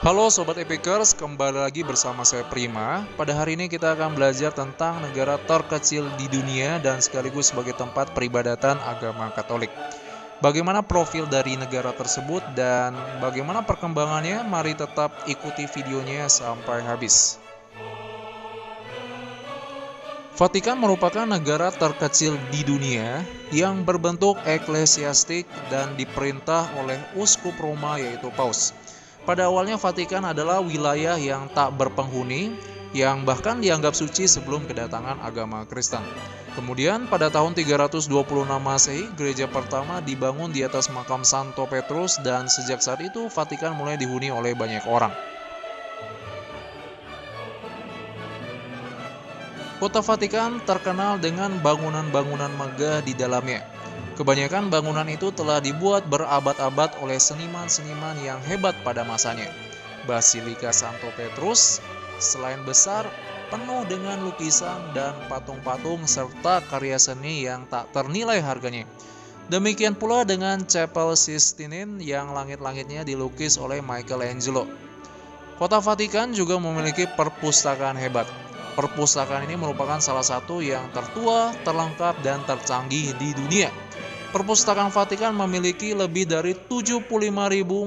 Halo Sobat Epikers, kembali lagi bersama saya Prima. Pada hari ini kita akan belajar tentang negara terkecil di dunia dan sekaligus sebagai tempat peribadatan agama Katolik. Bagaimana profil dari negara tersebut dan bagaimana perkembangannya? Mari tetap ikuti videonya sampai habis. Vatikan merupakan negara terkecil di dunia yang berbentuk eklesiastik dan diperintah oleh uskup Roma yaitu Paus. Pada awalnya Vatikan adalah wilayah yang tak berpenghuni, yang bahkan dianggap suci sebelum kedatangan agama Kristen. Kemudian pada tahun 326 Masehi, gereja pertama dibangun di atas makam Santo Petrus dan sejak saat itu Vatikan mulai dihuni oleh banyak orang. Kota Vatikan terkenal dengan bangunan-bangunan megah di dalamnya. Kebanyakan bangunan itu telah dibuat berabad-abad oleh seniman-seniman yang hebat pada masanya. Basilika Santo Petrus, selain besar, penuh dengan lukisan dan patung-patung serta karya seni yang tak ternilai harganya. Demikian pula dengan Chapel Sistine yang langit-langitnya dilukis oleh Michelangelo. Kota Vatikan juga memiliki perpustakaan hebat. Perpustakaan ini merupakan salah satu yang tertua, terlengkap, dan tercanggih di dunia. Perpustakaan Vatikan memiliki lebih dari 75.000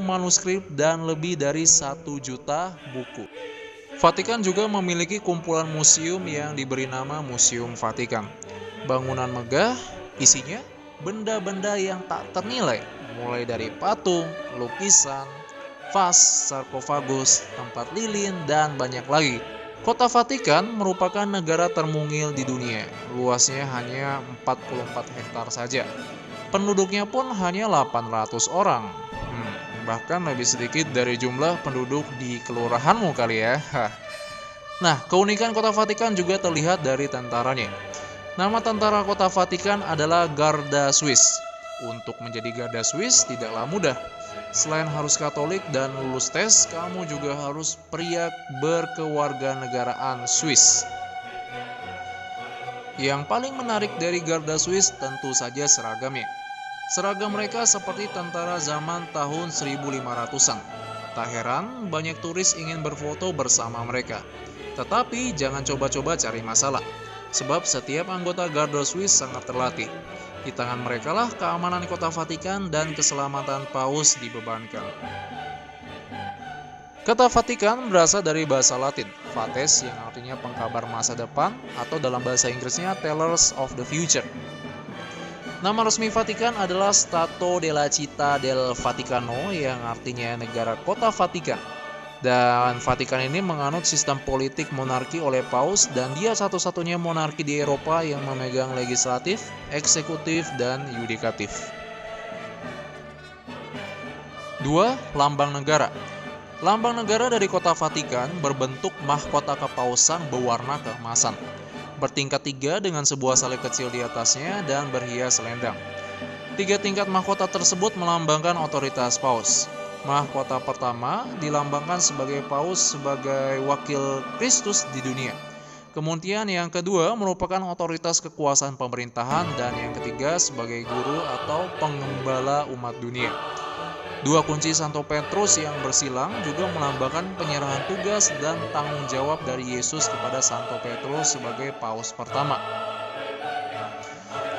manuskrip dan lebih dari 1 juta buku. Vatikan juga memiliki kumpulan museum yang diberi nama Museum Vatikan. Bangunan megah, isinya benda-benda yang tak ternilai, mulai dari patung, lukisan, vas, sarkofagus, tempat lilin, dan banyak lagi. Kota Vatikan merupakan negara termungil di dunia, luasnya hanya 44 hektar saja. Penduduknya pun hanya 800 orang, bahkan lebih sedikit dari jumlah penduduk di kelurahanmu kali ya. Nah, keunikan Kota Vatikan juga terlihat dari tentaranya. Nama tentara Kota Vatikan adalah Garda Swiss. Untuk menjadi Garda Swiss tidaklah mudah. Selain harus Katolik dan lulus tes, kamu juga harus pria berkewarganegaraan Swiss. Yang paling menarik dari Garda Swiss tentu saja seragamnya. Seragam mereka seperti tentara zaman tahun 1500-an. Tak heran banyak turis ingin berfoto bersama mereka. Tetapi jangan coba-coba cari masalah, sebab setiap anggota Garda Swiss sangat terlatih. Di tangan mereka lah keamanan Kota Vatikan dan keselamatan Paus dibebankan. Kata Vatikan berasal dari bahasa Latin, Vates yang artinya pengkabar masa depan atau dalam bahasa Inggrisnya Tellers of the Future. Nama resmi Vatikan adalah Stato della Città del Vaticano yang artinya negara Kota Vatikan. Dan Vatikan ini menganut sistem politik monarki oleh Paus dan dia satu-satunya monarki di Eropa yang memegang legislatif, eksekutif, dan yudikatif. 2. Lambang negara. Lambang negara dari Kota Vatikan berbentuk mahkota kepausan berwarna keemasan, bertingkat 3 dengan sebuah salib kecil di atasnya dan berhias selendang. 3 tingkat mahkota tersebut melambangkan otoritas Paus. Mahkota pertama dilambangkan sebagai Paus sebagai wakil Kristus di dunia. Kemudian yang kedua merupakan otoritas kekuasaan pemerintahan dan yang ketiga sebagai guru atau penggembala umat dunia. 2 kunci Santo Petrus yang bersilang juga melambangkan penyerahan tugas dan tanggung jawab dari Yesus kepada Santo Petrus sebagai Paus pertama.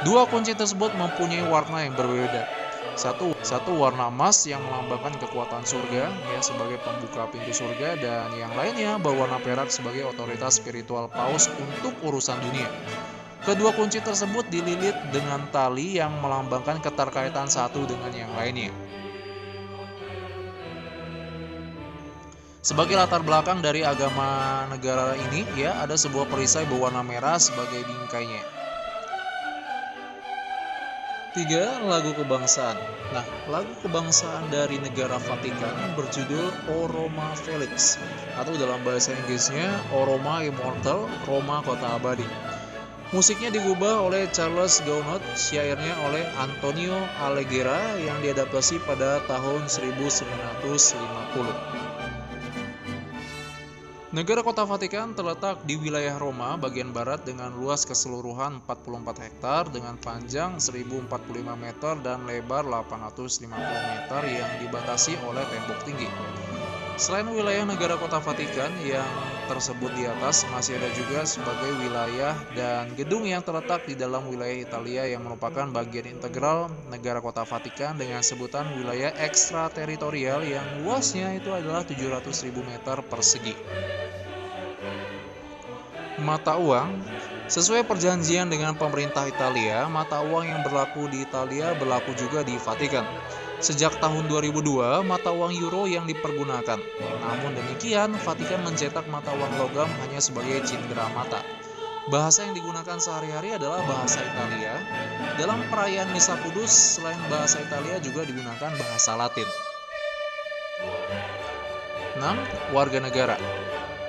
2 kunci tersebut mempunyai warna yang berbeda. Satu warna emas yang melambangkan kekuatan surga ya sebagai pembuka pintu surga, dan yang lainnya berwarna perak sebagai otoritas spiritual Paus untuk urusan dunia. Kedua kunci tersebut dililit dengan tali yang melambangkan keterkaitan satu dengan yang lainnya. Sebagai latar belakang dari agama negara ini, ya ada sebuah perisai berwarna merah sebagai bingkainya. 3. Lagu kebangsaan. Nah, lagu kebangsaan dari negara Vatikan berjudul O Roma Felix, atau dalam bahasa Inggrisnya O Roma Immortal, Roma Kota Abadi. Musiknya digubah oleh Charles Gounod, syairnya oleh Antonio Alleghera yang diadaptasi pada tahun 1950. Negara Kota Vatikan terletak di wilayah Roma bagian barat dengan luas keseluruhan 44 hektar dengan panjang 1045 meter dan lebar 850 meter yang dibatasi oleh tembok tinggi. Selain wilayah negara kota Vatikan yang tersebut di atas, masih ada juga sebagai wilayah dan gedung yang terletak di dalam wilayah Italia yang merupakan bagian integral negara kota Vatikan dengan sebutan wilayah ekstrateritorial yang luasnya itu adalah 700.000 meter persegi. Mata uang. Sesuai perjanjian dengan pemerintah Italia, mata uang yang berlaku di Italia berlaku juga di Vatikan. Sejak tahun 2002, mata uang euro yang dipergunakan. Namun demikian, Vatikan mencetak mata uang logam hanya sebagai cindera mata. Bahasa yang digunakan sehari-hari adalah bahasa Italia. Dalam perayaan Misa Kudus, selain bahasa Italia juga digunakan bahasa Latin. 6. Warga negara.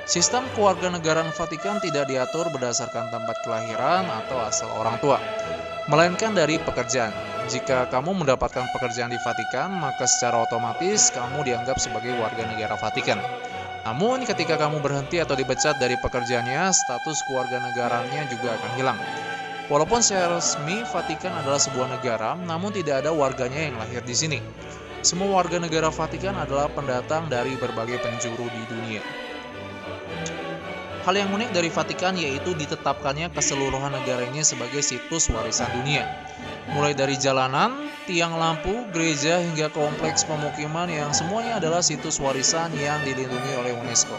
Sistem kewarganegaraan Vatikan tidak diatur berdasarkan tempat kelahiran atau asal orang tua, melainkan dari pekerjaan. Jika kamu mendapatkan pekerjaan di Vatikan, maka secara otomatis kamu dianggap sebagai warga negara Vatikan. Namun, ketika kamu berhenti atau dipecat dari pekerjaannya, status kewarganegaranya juga akan hilang. Walaupun secara resmi Vatikan adalah sebuah negara, namun tidak ada warganya yang lahir di sini. Semua warga negara Vatikan adalah pendatang dari berbagai penjuru di dunia. Hal yang unik dari Vatikan yaitu ditetapkannya keseluruhan negara ini sebagai situs warisan dunia. Mulai dari jalanan, tiang lampu, gereja, hingga kompleks pemukiman yang semuanya adalah situs warisan yang dilindungi oleh UNESCO.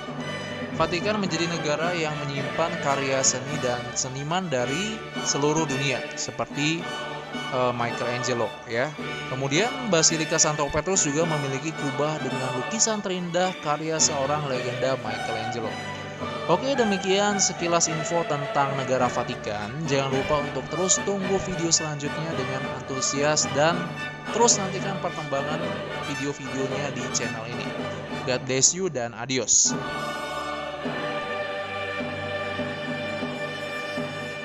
Vatikan menjadi negara yang menyimpan karya seni dan seniman dari seluruh dunia, seperti Michelangelo ya. Kemudian Basilika Santo Petrus juga memiliki kubah dengan lukisan terindah karya seorang legenda Michelangelo. Oke, demikian sekilas info tentang negara Vatikan. Jangan lupa untuk terus tunggu video selanjutnya dengan antusias dan terus nantikan perkembangan video-videonya di channel ini. God bless you dan adios.